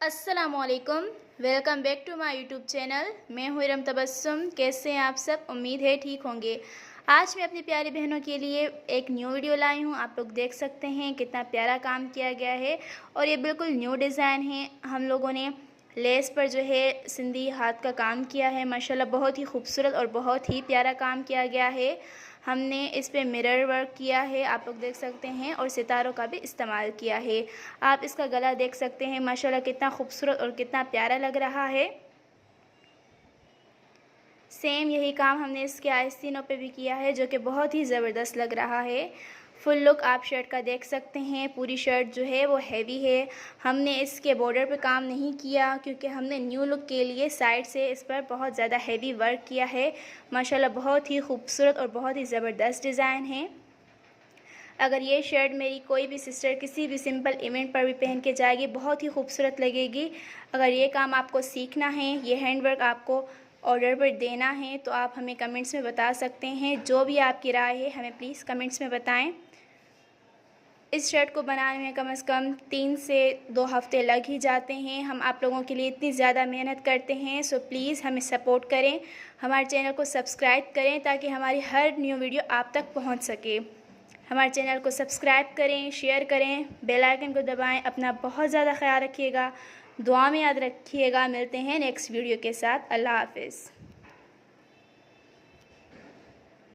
अस्सलामुअलैकुम। Welcome back to my YouTube channel. मैं हूँ इरम तबस्सुम। कैसे हैं आप सब? उम्मीद है ठीक होंगे। आज मैं अपनी प्यारी बहनों के लिए एक न्यू वीडियो लाई हूँ। आप लोग देख सकते हैं कितना प्यारा काम किया गया है और ये बिल्कुल न्यू डिज़ाइन है। हम लोगों ने लेस पर जो है सिंधी हाथ का काम किया है। माशाल्लाह बहुत ही खूबसूरत और बहुत ही प्यारा काम किया गया है। हमने इस पे मिरर वर्क किया है, आप लोग देख सकते हैं, और सितारों का भी इस्तेमाल किया है। आप इसका गला देख सकते हैं, माशाल्लाह कितना खूबसूरत और कितना प्यारा लग रहा है। सेम यही काम हमने इसके आस्तीनों पे भी किया है, जो कि बहुत ही ज़बरदस्त लग रहा है। फुल लुक आप शर्ट का देख सकते हैं। पूरी शर्ट जो है वो हैवी है। हमने इसके बॉर्डर पे काम नहीं किया क्योंकि हमने न्यू लुक के लिए साइड से इस पर बहुत ज़्यादा हैवी वर्क किया है। माशाल्लाह बहुत ही खूबसूरत और बहुत ही ज़बरदस्त डिज़ाइन है। अगर ये शर्ट मेरी कोई भी सिस्टर किसी भी सिंपल इवेंट पर भी पहन के जाएगी, बहुत ही खूबसूरत लगेगी। अगर ये काम आपको सीखना है, ये हैंडवर्क आपको ऑर्डर पर देना है, तो आप हमें कमेंट्स में बता सकते हैं। जो भी आपकी राय है हमें प्लीज़ कमेंट्स में बताएं। इस शर्ट को बनाने में कम से कम 3 से 2 हफ़्ते लग ही जाते हैं। हम आप लोगों के लिए इतनी ज़्यादा मेहनत करते हैं, सो प्लीज़ हमें सपोर्ट करें, हमारे चैनल को सब्सक्राइब करें ताकि हमारी हर न्यू वीडियो आप तक पहुंच सके। हमारे चैनल को सब्सक्राइब करें, शेयर करें, बेल आइकन को दबाएं। अपना बहुत ज़्यादा ख्याल रखिएगा, दुआ में याद रखिएगा। मिलते हैं नेक्स्ट वीडियो के साथ। अल्लाह हाफ़िज़।